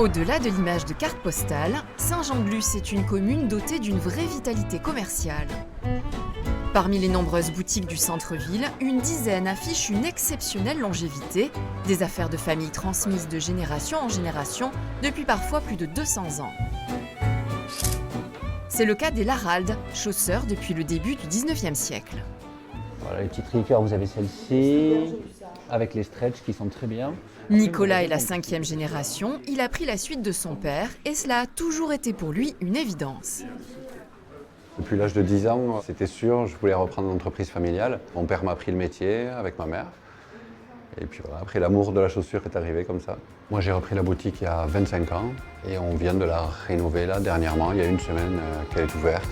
Au-delà de l'image de carte postale, Saint-Jean-de-Luz est une commune dotée d'une vraie vitalité commerciale. Parmi les nombreuses boutiques du centre-ville, une dizaine affichent une exceptionnelle longévité, des affaires de famille transmises de génération en génération depuis parfois plus de 200 ans. C'est le cas des Laralde, chausseurs depuis le début du 19e siècle. Voilà, les petites liqueurs, vous avez celle-ci, avec les stretch qui sont très bien. Nicolas est la 5e génération, il a pris la suite de son père et cela a toujours été pour lui une évidence. Depuis l'âge de 10 ans, c'était sûr, je voulais reprendre l'entreprise familiale. Mon père m'a appris le métier avec ma mère. Et puis voilà, après l'amour de la chaussure est arrivé comme ça. Moi j'ai repris la boutique il y a 25 ans et on vient de la rénover là dernièrement, il y a une semaine qu'elle est ouverte.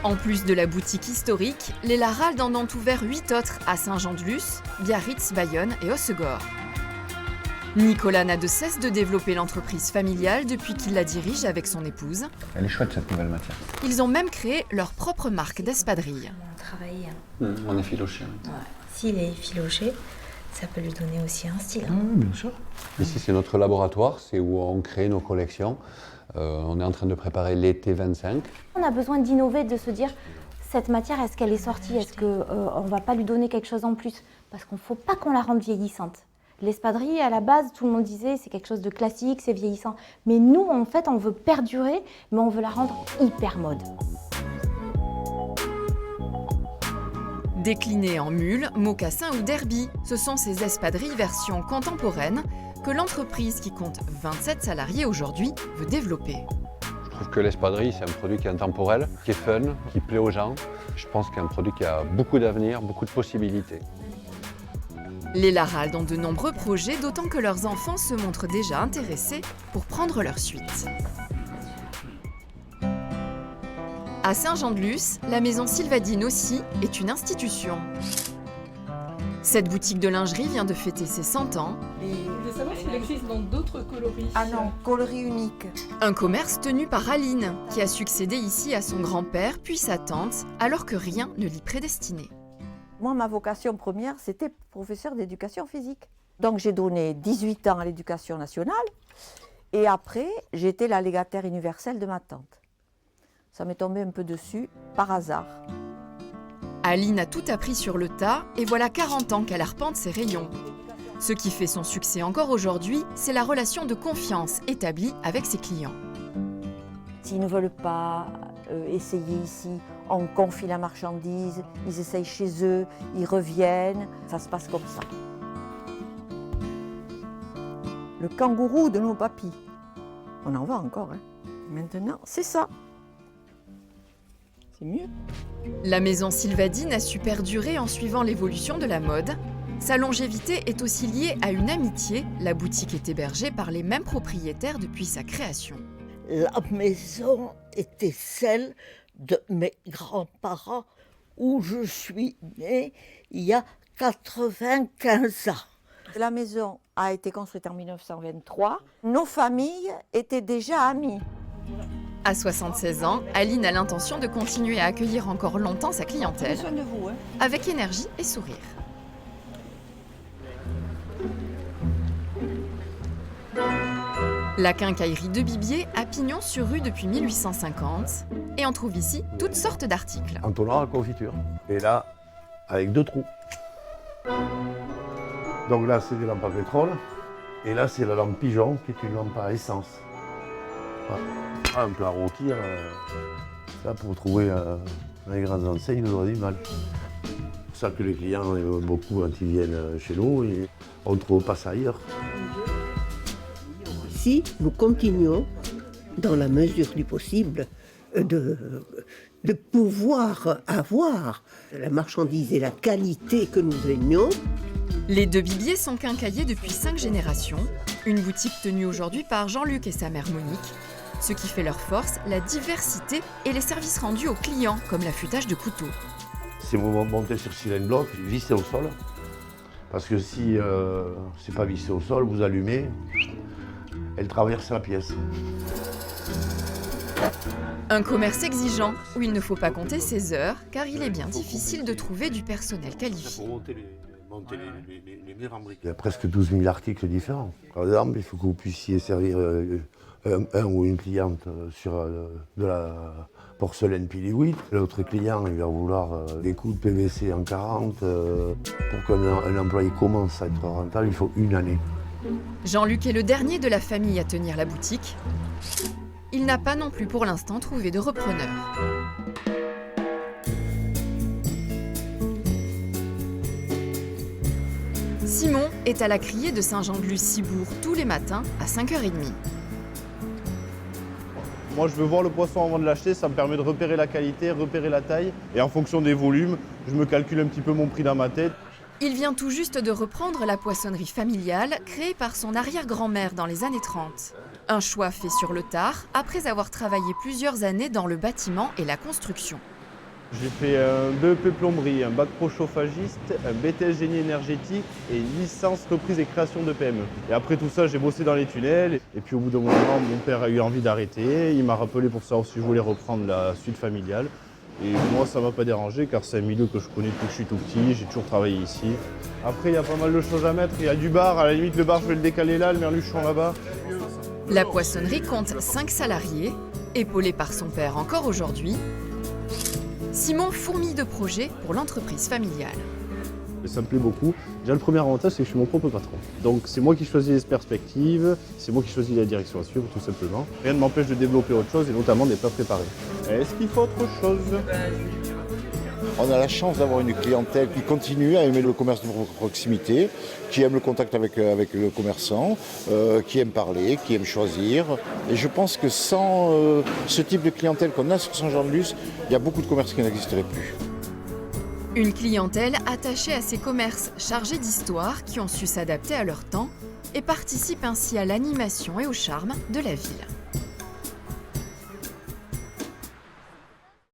En plus de la boutique historique, les Laralde en ont ouvert 8 autres à Saint-Jean-de-Luz, Biarritz, Bayonne et Hossegor. Nicolas n'a de cesse de développer l'entreprise familiale depuis qu'il la dirige avec son épouse. Elle est chouette cette nouvelle matière. Ils ont même créé leur propre marque d'espadrilles. On travaille. On est filoché. Ouais. S'il est filoché, ça peut lui donner aussi un style. Bien sûr. Ici c'est notre laboratoire, c'est où on crée nos collections. On est en train de préparer l'été 25. On a besoin d'innover, de se dire cette matière, est-ce qu'elle est sortie? Est-ce qu'on ne va pas lui donner quelque chose en plus? Parce qu'il ne faut pas qu'on la rende vieillissante. L'espadrille, à la base, tout le monde disait c'est quelque chose de classique, c'est vieillissant. Mais nous, en fait, on veut perdurer, mais on veut la rendre hyper mode. Déclinées en mule, mocassin ou derby, ce sont ces espadrilles version contemporaine que l'entreprise qui compte 27 salariés aujourd'hui veut développer. Je trouve que l'espadrille c'est un produit qui est intemporel, qui est fun, qui plaît aux gens. Je pense qu'il y a un produit qui a beaucoup d'avenir, beaucoup de possibilités. Les Laralde ont de nombreux projets, d'autant que leurs enfants se montrent déjà intéressés pour prendre leur suite. À Saint-Jean-de-Luz, la maison Sylvadine aussi est une institution. Cette boutique de lingerie vient de fêter ses 100 ans. Je veux savoir s'il existe dans d'autres coloris. Ah non, coloris unique. Un commerce tenu par Aline, qui a succédé ici à son grand-père puis sa tante, alors que rien ne l'y prédestinait. Moi, ma vocation première, c'était professeur d'éducation physique. Donc j'ai donné 18 ans à l'éducation nationale et après, j'ai été la légataire universelle de ma tante. Ça m'est tombé un peu dessus, par hasard. Aline a tout appris sur le tas et voilà 40 ans qu'elle arpente ses rayons. Ce qui fait son succès encore aujourd'hui, c'est la relation de confiance établie avec ses clients. S'ils ne veulent pas essayer ici, on confie la marchandise, ils essayent chez eux, ils reviennent, ça se passe comme ça. Le kangourou de nos papis. On en voit encore, hein. Maintenant, c'est ça. C'est mieux. La maison Sylvadine a su perdurer en suivant l'évolution de la mode. Sa longévité est aussi liée à une amitié. La boutique est hébergée par les mêmes propriétaires depuis sa création. La maison était celle de mes grands-parents où je suis née il y a 95 ans. La maison a été construite en 1923. Nos familles étaient déjà amies. À 76 ans, Aline a l'intention de continuer à accueillir encore longtemps sa clientèle, avec énergie et sourire. La quincaillerie de Bibier a pignon sur rue depuis 1850 et on trouve ici toutes sortes d'articles. Entonnoir à confiture. Et là, avec 2 trous. Donc là, c'est des lampes à pétrole. Et là, c'est la lampe pigeon, qui est une lampe à essence. Voilà. Un plat rôti, là, pour trouver les grandes enseignes, nous aura du mal. C'est pour ça que les clients aiment beaucoup quand ils viennent chez nous. Et on ne trouve pas ça ailleurs. Si nous continuons, dans la mesure du possible, de pouvoir avoir la marchandise et la qualité que nous aimions. Les deux Bibiers sont quincaillés depuis 5 générations, une boutique tenue aujourd'hui par Jean-Luc et sa mère Monique. Ce qui fait leur force, la diversité et les services rendus aux clients, comme l'affûtage de couteaux. Si vous montez sur cylindre bloc, vissez au sol. Parce que si c'est pas vissé au sol, vous allumez, elle traverse la pièce. Un commerce exigeant, où il ne faut pas compter ses heures, car il est bien difficile de trouver du personnel qualifié. monter les murs en briques. Il y a presque 12 000 articles différents. Par exemple, il faut que vous puissiez servir un ou une cliente sur de la porcelaine piliwit. L'autre client, il va vouloir des coups de PVC en 40. Pour qu'un employé commence à être rentable, il faut 1 année. Jean-Luc est le dernier de la famille à tenir la boutique. Il n'a pas non plus pour l'instant trouvé de repreneur. Simon est à la criée de Saint-Jean-de-Luz-Cibourg tous les matins à 5h30. Moi, je veux voir le poisson avant de l'acheter, ça me permet de repérer la qualité, repérer la taille. Et en fonction des volumes, je me calcule un petit peu mon prix dans ma tête. Il vient tout juste de reprendre la poissonnerie familiale créée par son arrière-grand-mère dans les années 30. Un choix fait sur le tard, après avoir travaillé plusieurs années dans le bâtiment et la construction. J'ai fait un BEP plomberie, un bac pro chauffagiste, un BTS génie énergétique et une licence reprise et création de PME. Et après tout ça, j'ai bossé dans les tunnels. Et puis au bout d'un moment, mon père a eu envie d'arrêter. Il m'a rappelé pour savoir si je voulais reprendre la suite familiale. Et moi, ça ne m'a pas dérangé car c'est un milieu que je connais depuis que je suis tout petit. J'ai toujours travaillé ici. Après, il y a pas mal de choses à mettre. Il y a du bar. À la limite, le bar, je vais le décaler là, le merluchon là-bas. La poissonnerie compte 5 salariés, épaulé par son père encore aujourd'hui. Simon fourmille de projets pour l'entreprise familiale. Ça me plaît beaucoup. Déjà, le premier avantage, c'est que je suis mon propre patron. Donc, c'est moi qui choisis les perspectives, c'est moi qui choisis la direction à suivre, tout simplement. Rien ne m'empêche de développer autre chose, et notamment des plats préparés. Est-ce qu'il faut autre chose? On a la chance d'avoir une clientèle qui continue à aimer le commerce de proximité, qui aime le contact avec le commerçant, qui aime parler, qui aime choisir. Et je pense que sans ce type de clientèle qu'on a sur Saint-Jean-de-Luz, il y a beaucoup de commerces qui n'existeraient plus. Une clientèle attachée à ces commerces chargés d'histoire qui ont su s'adapter à leur temps et participent ainsi à l'animation et au charme de la ville.